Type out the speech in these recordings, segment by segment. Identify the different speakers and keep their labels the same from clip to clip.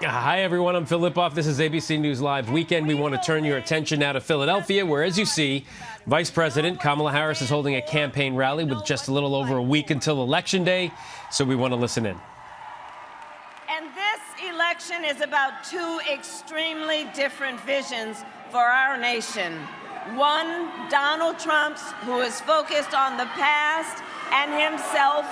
Speaker 1: Hi, everyone. I'm Phil Lipoff. This is ABC News Live Weekend. We want to turn your attention now to Philadelphia, where, as you see, Vice President Kamala Harris is holding a campaign rally with just a little over a week until Election Day. So we want to listen in.
Speaker 2: And this election is about two extremely different visions for our nation. One, Donald Trump's, who is focused on the past and himself.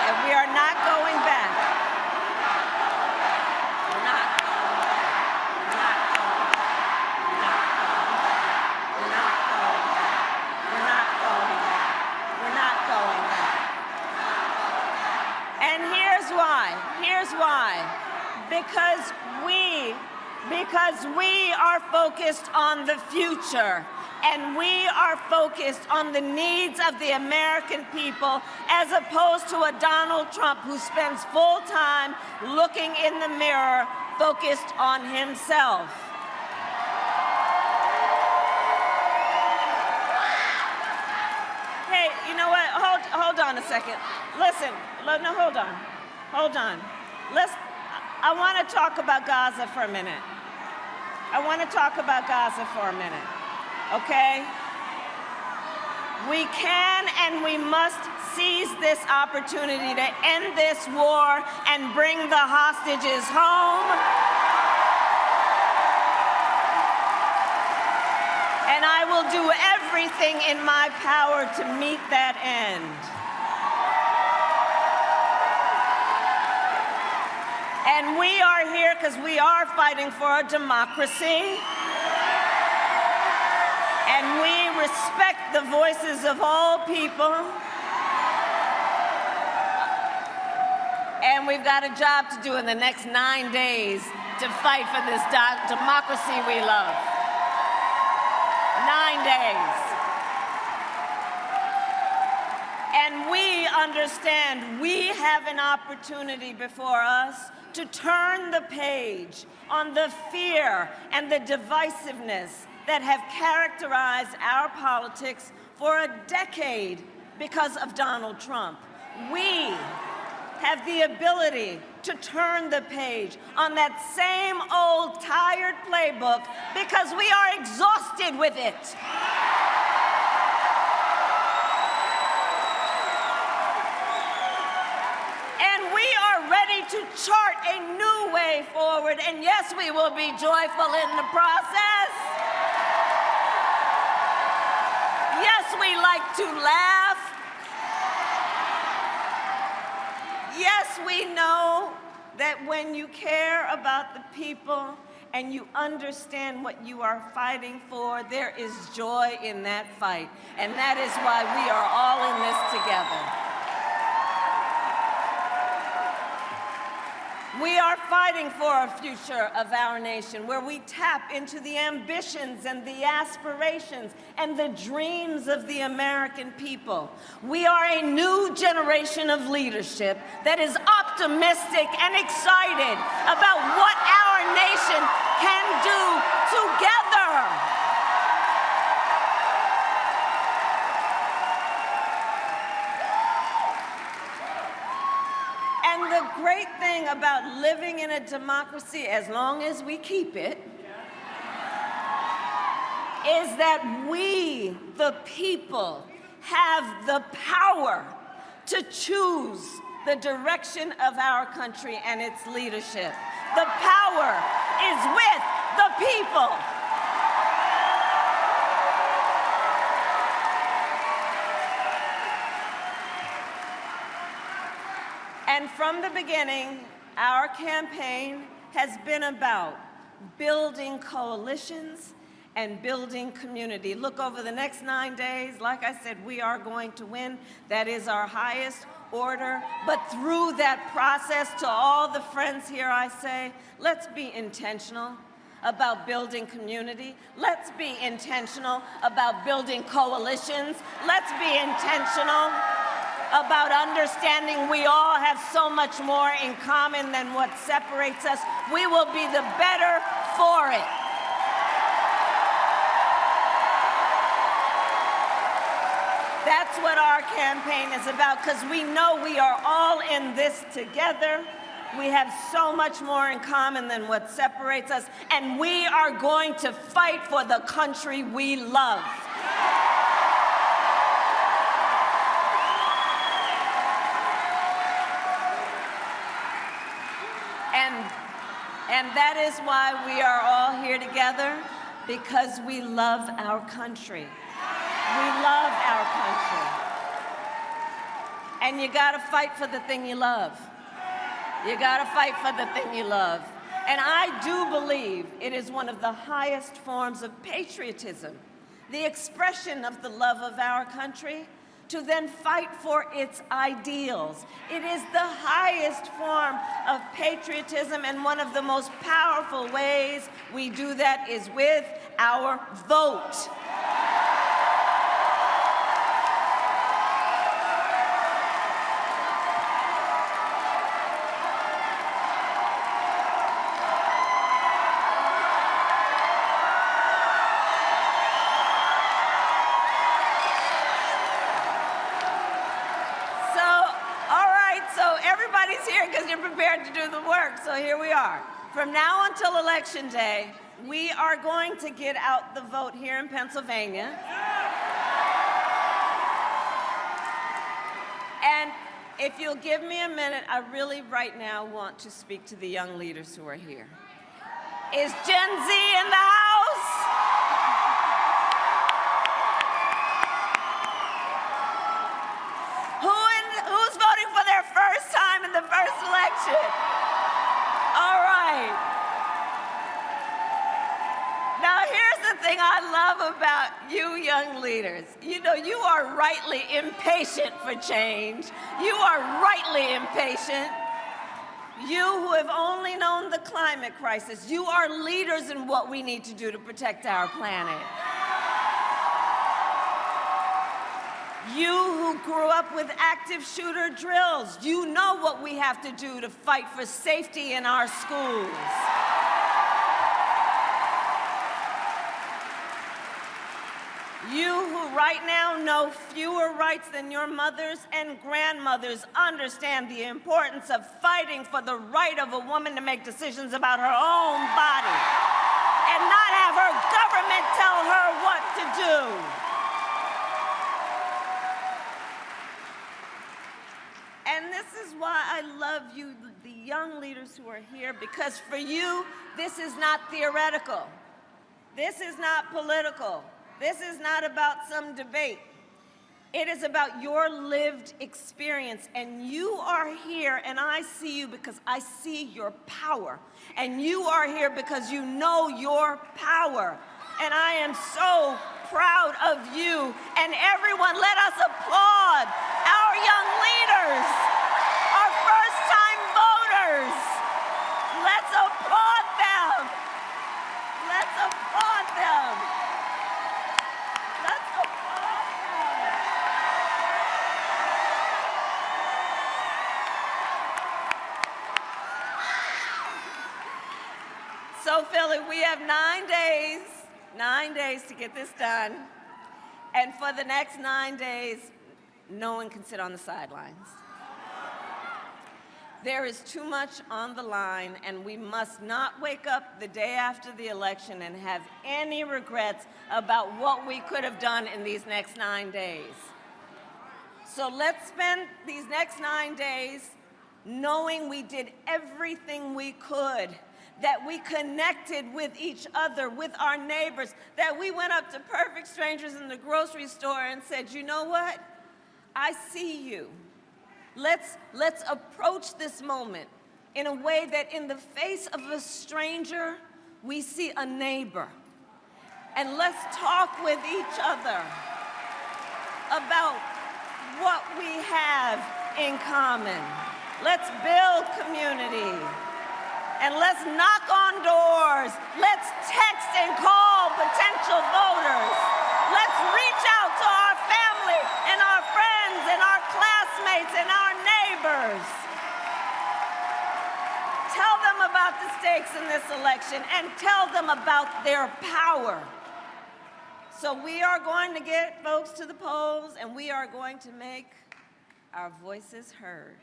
Speaker 2: And we are not going back. We're not. We're not going back. We're not going back. We're not going back. We're not going back. And here's why. Here's why. Because we are focused on the future, and we are focused on the needs of the American people, as opposed to a Donald Trump who spends full time looking in the mirror, focused on himself. Hey, you know what? Hold on a second. Listen, no, hold on. I want to talk about Gaza for a minute. Okay? We can and we must seize this opportunity to end this war and bring the hostages home. And I will do everything in my power to meet that end. And we are here because we are fighting for a democracy. And we respect the voices of all people. And we've got a job to do in the next 9 days to fight for this democracy we love. 9 days. And we understand we have an opportunity before us to turn the page on the fear and the divisiveness that have characterized our politics for a decade because of Donald Trump. We have the ability to turn the page on that same old tired playbook because we are exhausted with it. To chart a new way forward, and yes, we will be joyful in the process. Yes, we like to laugh. Yes, we know that when you care about the people and you understand what you are fighting for, there is joy in that fight, and that is why we are all in this together. We are fighting for a future of our nation where we tap into the ambitions and the aspirations and the dreams of the American people. We are a new generation of leadership that is optimistic and excited about what our nation can do together. The great thing about living in a democracy, as long as we keep it, is that we, the people, have the power to choose the direction of our country and its leadership. The power is with the people. And from the beginning, our campaign has been about building coalitions and building community. Look, over the next 9 days, like I said, we are going to win. That is our highest order. But through that process, to all the friends here, I say, let's be intentional about building community. Let's be intentional about building coalitions. Let's be intentional about understanding we all have so much more in common than what separates us. We will be the better for it. That's what our campaign is about, because we know we are all in this together. We have so much more in common than what separates us, and we are going to fight for the country we love. And that is why we are all here together, because we love our country. We love our country. And you gotta fight for the thing you love. You gotta fight for the thing you love. And I do believe it is one of the highest forms of patriotism, the expression of the love of our country, to then fight for its ideals. It is the highest form of patriotism, and one of the most powerful ways we do that is with our vote. Prepared to do the work, so here we are. From now until Election Day, we are going to get out the vote here in Pennsylvania. And if you'll give me a minute, I really right now want to speak to the young leaders who are here. Is Gen Z in the house? Who's voting for their first time in the first election? All right. Now, here's the thing I love about you young leaders. You know, you are rightly impatient for change. You are rightly impatient. You who have only known the climate crisis, you are leaders in what we need to do to protect our planet. You who grew up with active shooter drills, you know what we have to do to fight for safety in our schools. You who right now know fewer rights than your mothers and grandmothers understand the importance of fighting for the right of a woman to make decisions about her own body and not have her government tell her what to do. And this is why I love you, the young leaders who are here, because for you, this is not theoretical. This is not political. This is not about some debate. It is about your lived experience. And you are here, and I see you because I see your power. And you are here because you know your power. And I am so proud of you. And everyone, let us applaud our young leaders, our first-time voters. Let's applaud them. Let's applaud them. Let's applaud them. So, Philly, we have 9 days to get this done. And for the next 9 days, no one can sit on the sidelines. There is too much on the line, and we must not wake up the day after the election and have any regrets about what we could have done in these next 9 days. So let's spend these next 9 days knowing we did everything we could, that we connected with each other, with our neighbors, that we went up to perfect strangers in the grocery store and said, you know what? I see you. Let's approach this moment in a way that in the face of a stranger, we see a neighbor. And let's talk with each other about what we have in common. Let's build community. And let's knock on doors. Let's text and call potential voters. Let's reach out to our family and our friends and our classmates and our neighbors. Tell them about the stakes in this election and tell them about their power So we are going to get folks to the polls, and we are going to make our voices heard.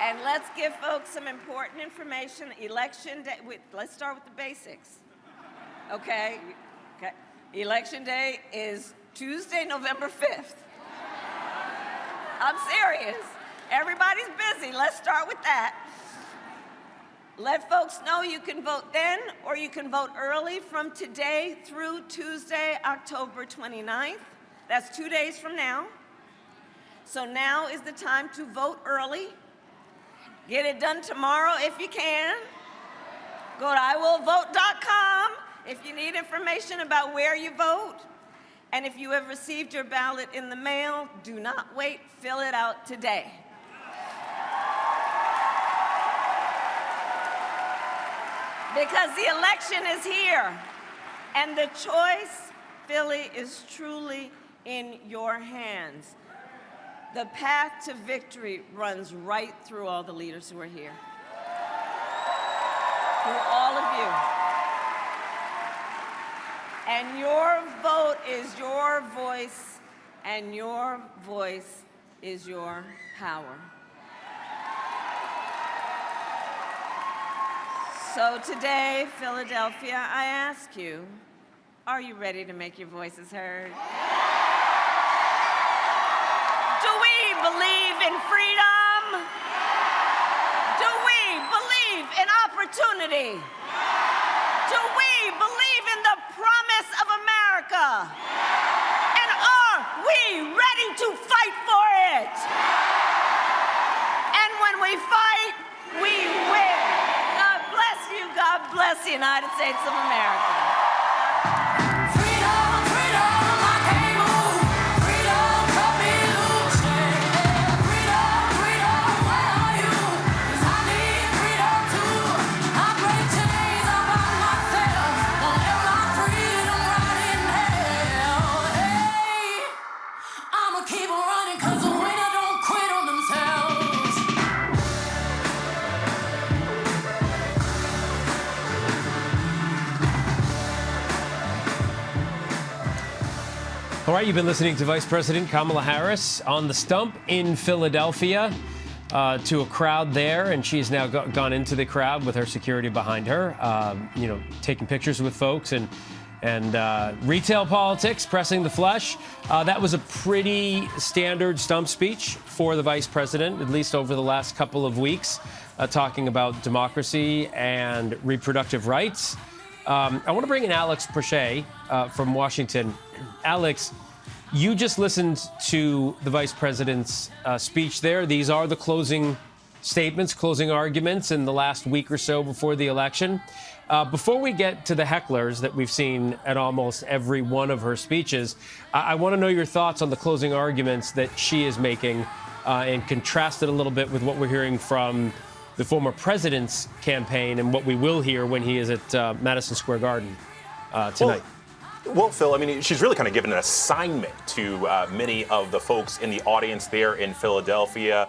Speaker 2: And let's give folks some important information. Election day, let's start with the basics, okay? Election day is Tuesday, November 5th. I'm serious. Everybody's busy. Let's start with that. Let folks know you can vote then, or you can vote early from today through Tuesday, October 29th. That's 2 days from now. So now is the time to vote early. Get it done tomorrow if you can. Go to iwillvote.com if you need information about where you vote. And if you have received your ballot in the mail, do not wait, fill it out today. Because the election is here, and the choice, Philly, is truly in your hands. The path to victory runs right through all the leaders who are here, through all of you. And your vote is your voice, and your voice is your power. So today, Philadelphia, I ask you, are you ready to make your voices heard? Do we believe in freedom? Do we believe in opportunity? Do we believe in the promise of America? And are we ready to fight for it? And when we fight, we win. God bless you. God bless the United States of America.
Speaker 1: All right, you've been listening to Vice President Kamala Harris on the stump in Philadelphia to a crowd there, and she's now gone into the crowd with her security behind her, taking pictures with folks and retail politics, pressing the flesh. That was a pretty standard stump speech for the vice president, at least over the last couple of weeks, talking about democracy and reproductive rights. I want to bring in Alex Prochet from Washington. Alex, you just listened to the vice president's speech there. These are the closing statements, closing arguments in the last week or so before the election. Before we get to the hecklers that we've seen at almost every one of her speeches, I want to know your thoughts on the closing arguments that she is making and contrast it a little bit with what we're hearing from the former president's campaign and what we will hear when he is at Madison Square Garden tonight.
Speaker 3: Well, Phil, I mean, she's really kind of given an assignment to many of the folks in the audience there in Philadelphia,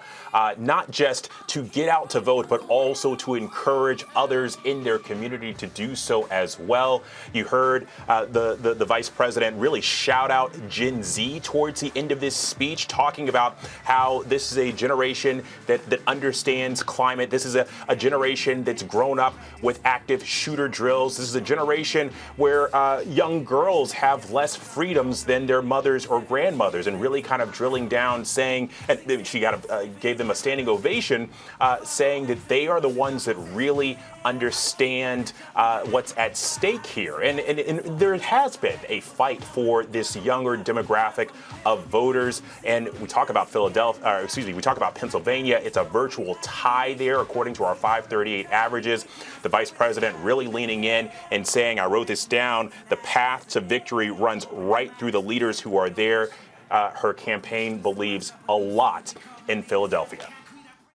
Speaker 3: not just to get out to vote, but also to encourage others in their community to do so as well. You heard the vice president really shout out Gen Z towards the end of this speech, talking about how this is a generation that understands climate. This is a generation that's grown up with active shooter drills. This is a generation where young girls have less freedoms than their mothers or grandmothers, and really kind of drilling down, saying, and she gave them a standing ovation, saying that they are the ones that really understand what's at stake here. And there has been a fight for this younger demographic of voters. And we talk about we talk about Pennsylvania. It's a virtual tie there, according to our 538 averages. The vice president really leaning in and saying, I wrote this down, the path to victory runs right through the leaders who are there. Her campaign believes a lot in Philadelphia.